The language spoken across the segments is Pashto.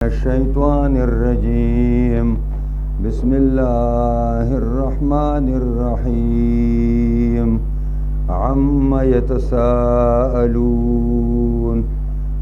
الشيطان الرجيم بسم الله الرحمن الرحيم عما يتساءلون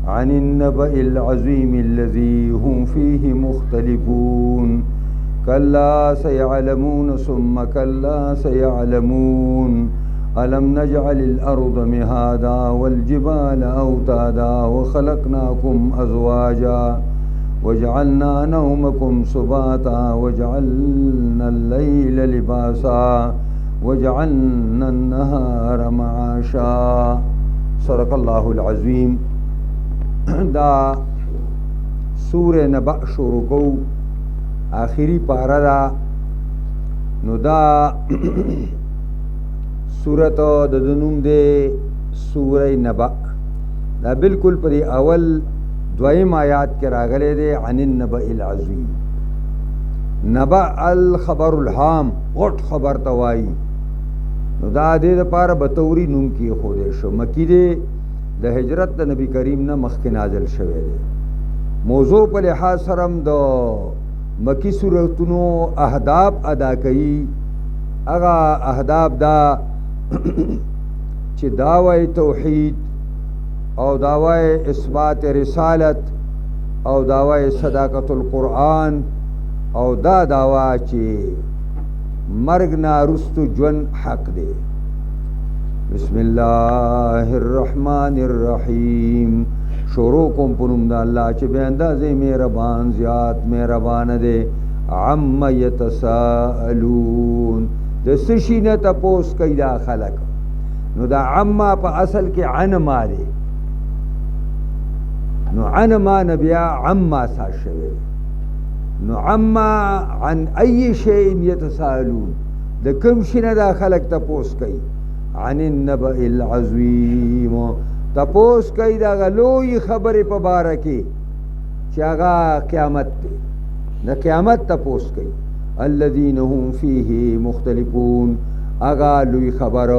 عن النبأ العظيم الذي هم فيه مختلفون كلا سيعلمون ثم كلا سيعلمون ألم نجعل الأرض مهادا والجبال أوتادا وخلقناكم أزواجا وجعلنا نومكم سباتا وجعلنا الليل لباسا وجعلنا النهار معاشا صدق الله العظيم. دا سورہ نبأ شروع کو آخری پارا دا نو دا سورت دنوم دے سورہ نبأ دا بالکل پری اول دویم آیات کے راغلے دے عن النبأ العظیم. نبأ الخبر الحام غٹ خبر توائی نو دا دے دا پارا بطوری نوم کی خودے شو مکی دے دا ہجرت دا نبی کریم نا مخ کے نازل شوے دے. موضوع پر لحاظ سرم دا مکی صورتنو اہداب ادا کئی اگا اہداب دا چی دعوی توحید او دعوی اثبات رسالت او دعوی صداقت القرآن او دا دعوی چی مرگ نارست جون حق دے. بسم اللہ الرحمن الرحیم. شروع کم پنم دا اللہ چی بے اندازے مہربان زیاد مہربان دے. عم یتساءلون دا سشی نتا پوس کئی دا خلق نو دا عما پا اصل کے عنما دے نو عنما نبیا عما سا شوے نو عما عن ای شئین یتسالون دا کم شنہ دا خلق تپوس کئی عن النبأ العظیم تپوس کئی دا غلوی خبر پا بارکی چاگا قیامت تے دا قیامت تپوس کئی الذین هم فیہ مختلفون اگا لوی خبر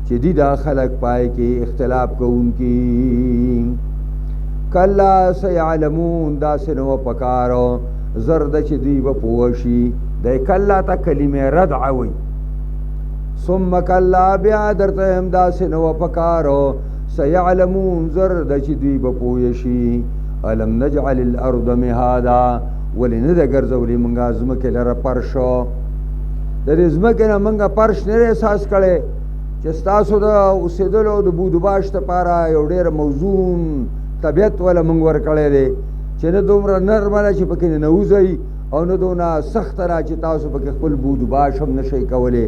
چی دی دا خلق پائے کے اختلاف کو ان کی. کلا سیعلمون دا سنو پکارو زرد چی دی بپوشی دا کلا تا کلمہ ردعوی ثم کلا بیادرتهم دا سنو پکارو سیعلمون زرد چی دی بپوشی علم نجعل الارض مهادا ولی نده گرزولی منگا زمکی لر پرشو در زمکی نا منگا پرش نره احساس کڑے چستاسو دا اسیدلو دا بودباشت پارا یو دیر موزون طبیعت والا منگ ورکڑے دے چی ندومرا نرمانا چی پکی نوزئی او ندونا سخت را چی تاسو پکی خپل بودباش هم نشئی کولے.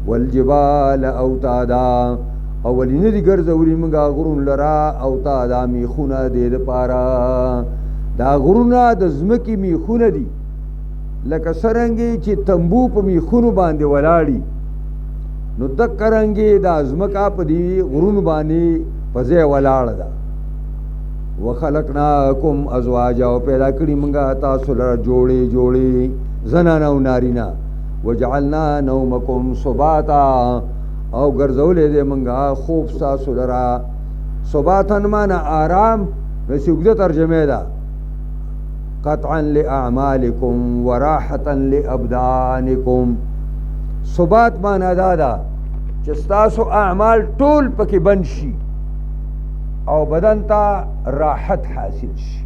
والجبال اوتادا اولی ندی گرزولی منگا غرون لرا اوتادا میخونا دے دا پارا دا غرونا د زمکی میخونه دی لکه سرنگی چې تنبو په میخونو باندې ولاړی نو دک رنگی دا زمکا په دی غرون باندې پځه ولاړ ده. وخلقناکم ازواجا او پیدا کړی منګه تاسو لره جوړې جوړې زنانه او نارینا. وجعلنا نومکم سباتا او ګرځولې دې منګه خوب تاسو لره سباتن معنا آرام رسوګه ترجمه ده قطعا لأعمالكم وراحة لأبدانكم. ثبات مانا دادا چستاسو اعمال طول پکی بنشی او بدن تا راحت حاصل شی.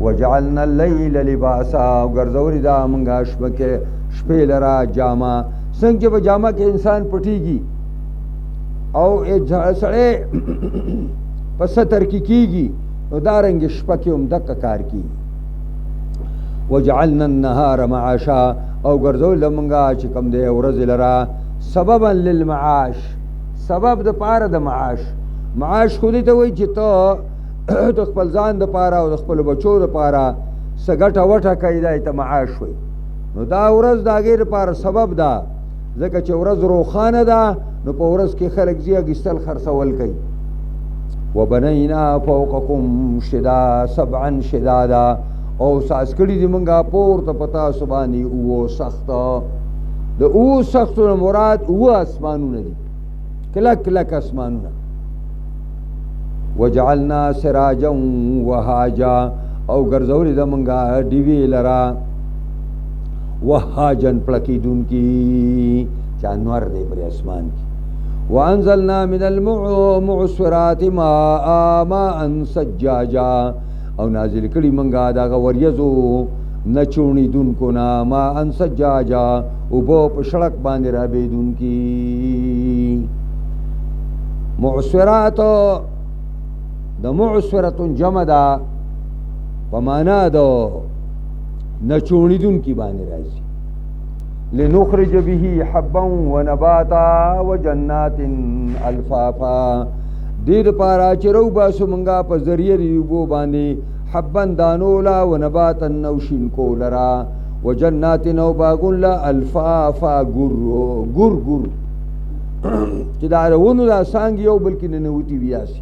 وجعلنا اللیل لباسا گرزوری دا منگا شپے لرا جاما سنگ جب جاما کے انسان پٹی گی او سڑے پستر کی گی نو دارنگ شپکی ام دک کار کی. وجعلنا النهار معاشا او گرزو لمنگا چکم دے ورز لرا سببا للمعاش سبب دا پارا دا معاش. معاش خودی تا وی چی تا خپل ځان دا پارا او خپل بچو دا پارا سگٹا وٹا کئی دا تا معاش وی نو دا ورز دا غیر پارا سبب دا زکا چی ورز روخان دا نو پا ورز کی خلق زیا گستل خرسول کئی. وبنینا فوقکم سبعا شدادا او ساس کړي دی منګه پورته پتا سبانی او سخت د او سختو مراد او اسمانونه دي کلک کلک اسمانونه. وجعلنا سراجا وهاجا او ګرځولې د منګه دیوی لرا وهاجن پړکیدون کی چانور دی پر اسمان کی وانزلنا من المعصرات ماء سجاجا او نازل کړي منګه دا وریزو نچونی دن کو ناما ان سجاجا اوبو په شړک باندې را بيدون کی معصرات د معصرت جمع دا په معنا د نچونی دن کی باندې راځي لنخرج به حبا ونباتا وجنات الفافا دیر پارا چرو باسو منگا پا ذریعه ریوبو باندی حبن دانولا ونباتا نوشین کولرا وجنات نو باگون لا الفافا گر چی دا رونو دا سانگی یو بلکی ننوتی بیاسی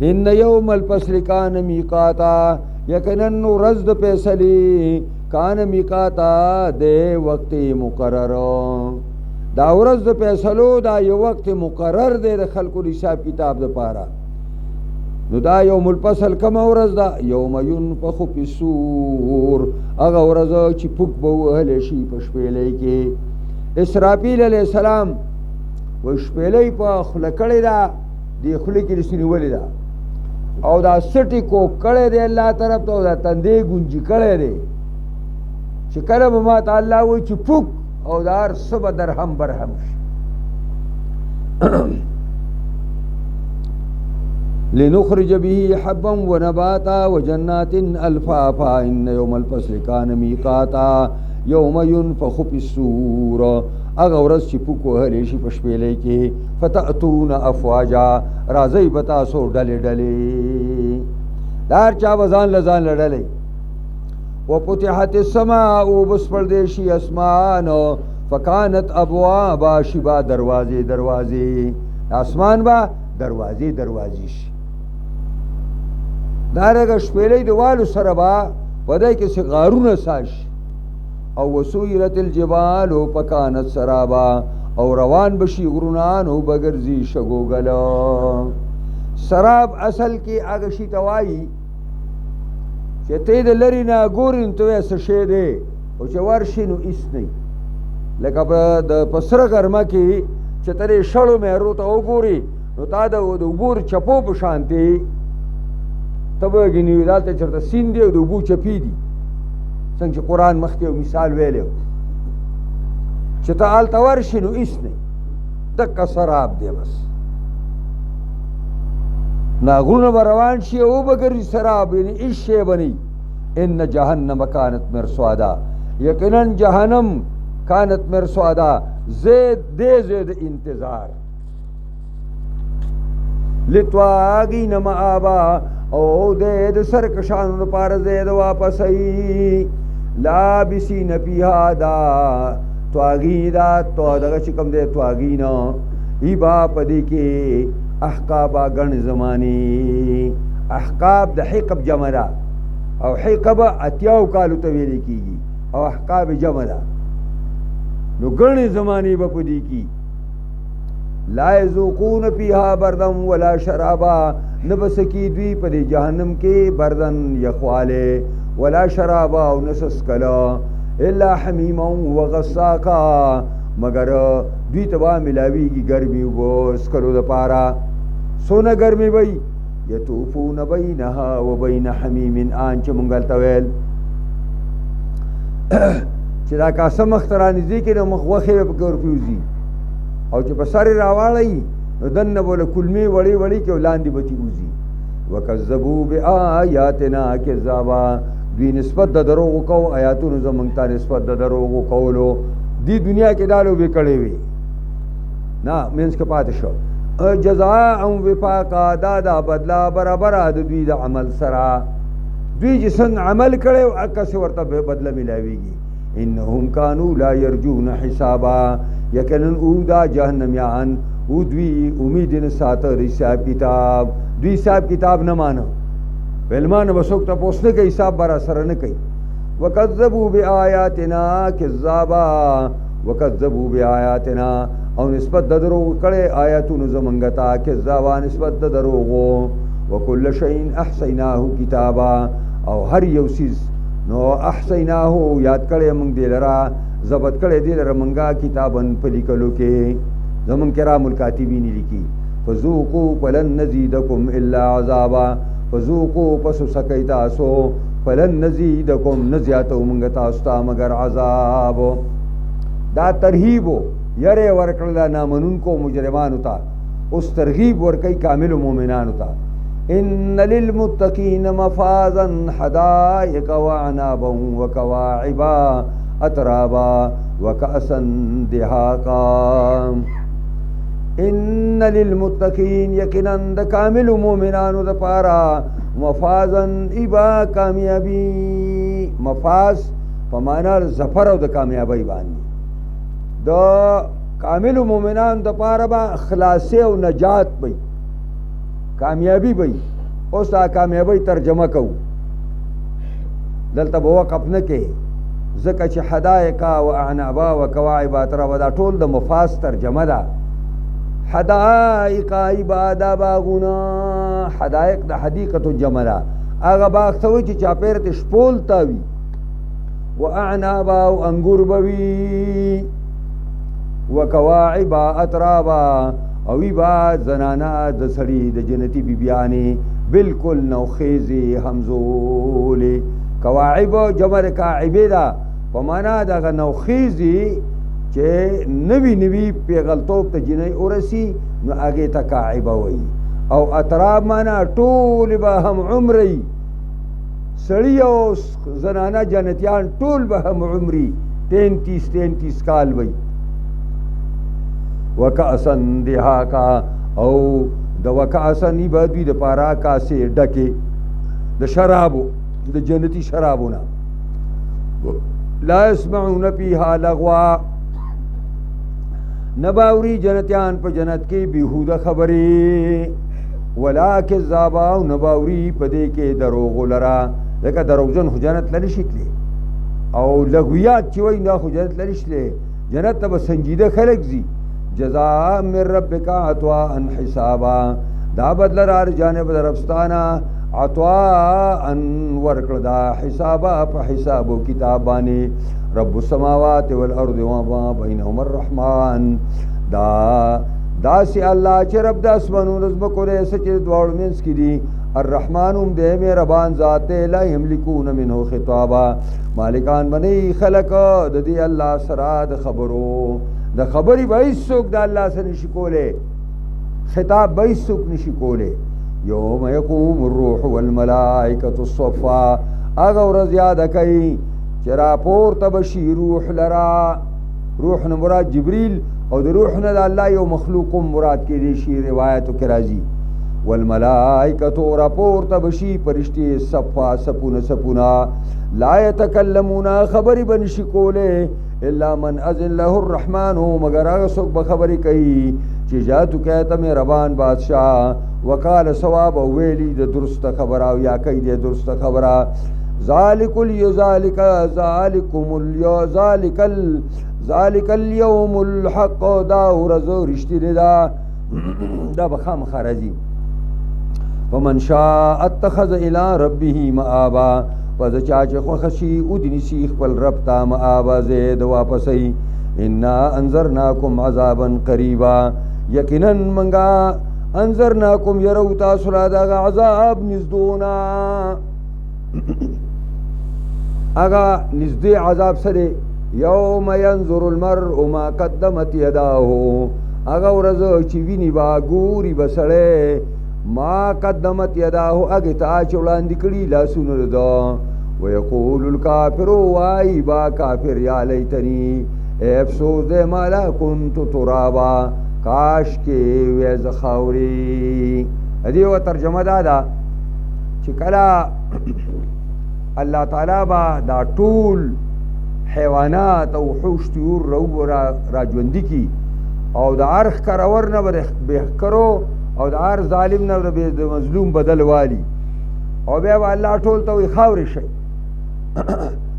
ان یوم الفصل کان میقاتا یکنن رزد پیسلی کان میقاتا دے وقت مقرر دا ورځ د فیصلو دا یو وخت مقرر دی د خلکو حساب کتاب د پاره نو دا یوم الفصل کوم ورځ دا یوم ينفخ فی الصور هغه ورځ چې پوک به وهل شي په شپېلې کې اسرافیل علیه السلام و شپېلې په خوله کړې ده د خولې کې رسنی ولې ده او دا سټي کو کړې دی الله طرف ته دا تندې ګونجي کړې دی چې کله به ما تعالی وایي چې پوک او دار سب درهم برهم لنخرج به حبا ونباتا وجنات الفافا ان يوم الفصل كان ميقاتا يوم ينفخ في الصور اغه ورځ چې پوک وهلی شي په شپېلې کې فتأتون افواجا راځئ به تاسو ډلې ډلې دا هر چا به ځان له ځان له ډلې وفتحت السماء بس پردیشی اسمان فکانت ابوابا شبا دروازے اسمان با دروازے شي دارغه شپېلې دیوالو سره با پدای کې څه غارونه ساش او وسویرت الجبال فکانت سرابا او روان بشي غرونان او بغرزي شګوګل سراب اصل کې هغه شي توای چې ته د لري نه ګورین ته څه شی دی او چې ورشي نو هیڅ نه لکه په د پسره ګرمه کې چې ترې شړو مهرو ته وګوري نو تا د اوبور چپو په شانتي ته به ګینې دلته چېرته سیند دی او د اوبو چپې دي څنګه چې قرآن مخکې یو مثال ویلی چې ته هلته ورشي نو هیڅ نه دقه سراب دی بس ناغرونه به روان شي او به ګرځي سراب یعنې هېڅ شی به نه ان جهنم کانت مرصادا یقینا جهنم کانت مرصادا زید انتظار لطواغین مآبا او د سرکشانو لپاره زید واپسئ لابسین فیها دا تواغی دا تو دغه چې کوم دی تواغین ای با پدې کې احقابا گن زمانی احقاب د حقب جمع ده او حقب اتیاو کالو ته ویل کیږي او احقاب جمع ده نو گن زمانی به پدې کې لا یذوقون فیها بردم ولا شرابا نبسکی دوی پر جہنم کے بردن یخوالے ولا شرابا او نسس کلا الا حمیما وغساقا مگر دوی تبا ملاوی کی گرمی وہ اسکلو دا پارا سونا گرمی بئی یطوفون بینها و بین حمیم آنچ منگل طویل چدا کاسم اخترانی که نو مخوخی بکر پیوزی او چې په سر راواړی نو دنه بوله کلمې وړې وړې کې ولاندې بتی وزي وکذبوا بآیاتنا کذابا دوی نسبت د دروغ کو آیاتونو زمونږ ته نسبت د دروغ کولو دی دنیا کې دالو به کړې وي نه مینس کې پاتې شو جزاء وفاقا دا بدلا برابر د دوی د عمل سره دوی چې څنګه عمل کړي او عکس ورته به بدله ملاويږي انهم كانوا لا يرجون حسابا یقینا او دا جهنميان او دوی امید نه ساته حساب کتاب دوی حساب کتاب نه مانو بلمان وسوک ته پوښتنه کوي حساب برا سره نه کوي وکذبوا بآیاتنا کذابا وکذبوا بآیاتنا او نسبت د دروغ کړي آیاتونو زمونږ ته کذابا نسبت د دروغ وکل شیء احصیناه کتابا او هر یو سیز نو احصیناه یاد کړی موږ دې لرا ضبط کړی دې لرا موږ کتابن په لیکلو کې زمون کرام الکاتبین لیکي فذوقوا فلن نزيدكم الا عذابا فذوقوا پس سکای تاسو فلن نزيدكم نزیاتو موږ تاسو ته مگر عذاب دا ترغیب یره ورکړل نامنون کو مجرمانو ته اوس ترغیب ورکای کامل مؤمنانو ته ان للمتقین مفازا حدائق وعنابا وكواعبا اترابا وكأسا دهاقا ان للمتقین یقینا د کامل مؤمنانو د پارا مفازا ابا کامیابی مفاز په معنا ظفر او د کامیابی باندې د کامل مؤمنان د پاره با خلاصي او نجات وي کامیابی وي اوس دا کامیابی ترجمه کو دلته به وقف نه کې ځکه چې حدائق او اعنابا او کواعب اترابا دا ټول د مفاز ترجمه ده حدائق عباده باغونا حدائق د حدیقه جمله هغه باغ ته وي چې چاپېر ته شپول تاوي و اعنابا او انګور بوي وکواعب اترابا او با زنانا د سړي د جنتی بیبیانې بالکل نوخیزي همزول کواعب جمع کاعبه ده په معنا د نوخیزي چې نوی نوی پیغلتوب ته جنۍ ورسی نو هغې ته کاعبه وایي او اطراب معنا ټول به هم عمري سړي او زنانه جنتیان ټول به هم عمري 33 کال وایي وکأسا دهاقا او د وکأسا به دوی د پاره کاسې ډکې د شرابو د جنتي شرابونه لا يسمعون فيها لغوا نباوری جنتیان په جنت کې بیهوده خبرې ولا کذابا او نباوری په دې کې دروغ لرا لکه دروغجن خو جنت لري شکلي او لغویات چې وای نه خو جنت لري شکلي جنت ته سنجیده خلق زی جزاء من ربک عطاء حسابا دا بدل را جانب درفستانا عطاء ورکړه دا حسابا په حساب او کتاب باندې رب السماوات والارض وما بينهما الرحمن دا سی الله چې رب د اسمانونو زمکو دې سچ دوړ مینس کی دي الرحمن هم دې مهربان ذات لا یملکون منه خطابا مالکان بنی خلق د دې الله سره د خبرو د خبري به څوک د الله سره نشي کوله خطاب به څوک نشي کوله یوم یقوم الروح والملائکه الصفا اغه ورځ یاد کوي چې راپور ته بشي روح لرا روح نه مراد جبريل او د روح نه د الله یو مخلوق مراد کې دي شی روایتو کې راځي والملائکه راپور ته بشي فرشتي صفا سپونه لا يتكلمون خبري بنشي کوله الا من اذن له الرحمن مگر هغه څوک به خبري کوي چې جاتو کہتا مې ربان بادشاہ وقال ثواب ویلی د درست خبر او یا کوي د درست خبره ذالک اليوم الحق دا ورځو رښتینی دا بخام خارجي ومن شاء اتخذ الى ربه مآبا پس چا چې خوښي او دني شي خپل رب ته مآبا زید واپسې ان انذرناکم عذابا قریبا یقینا منګه انذرناکم يرو تاسو را دا عذاب نزدونا اگا نزدې عذاب سره یوم ينظر المرء ما قدمت يداه اگا ورځ چې ویني با ګوري بسړې ما قدمت يداه اگه تا چولاندې کړي لاسونه ده ويقول الكافر واي با کافر یا لیتنی افسوس دې مالا كنت ترابا کاش کې وې زخاوري دې و ترجمه دا چې کله الله تعالی با دا ټول حیوانات او وحوش طيور را ژوندي کی او د ارخ کرور نه به کرو او د ار ظالم نه به د مظلوم بدل والی او بیا الله ټول ته خاوري شي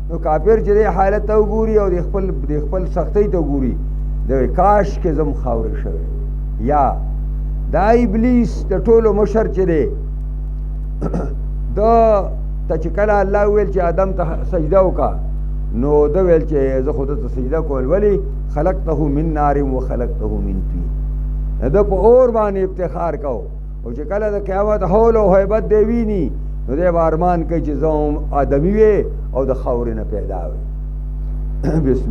نو کافر چې حالت ته وګوري او د خپل سختۍ ته وګوري د کاش کې زم خاوري شوی یا دا ابلیس د ټولو مشر چې دی ته چې کله الله ویل چې آدم ته سجده وکړه نو ده ویل چې زه خو ته سجده کول ولې خلقته من نار و خلقته من طین ده په اور باندې افتخار کو او چې کله د قیامت حول او هیبت دی ویني نو دی به ارمان کوي چې زه هم آدمي وې او د خاورې نه پیدا وې بسم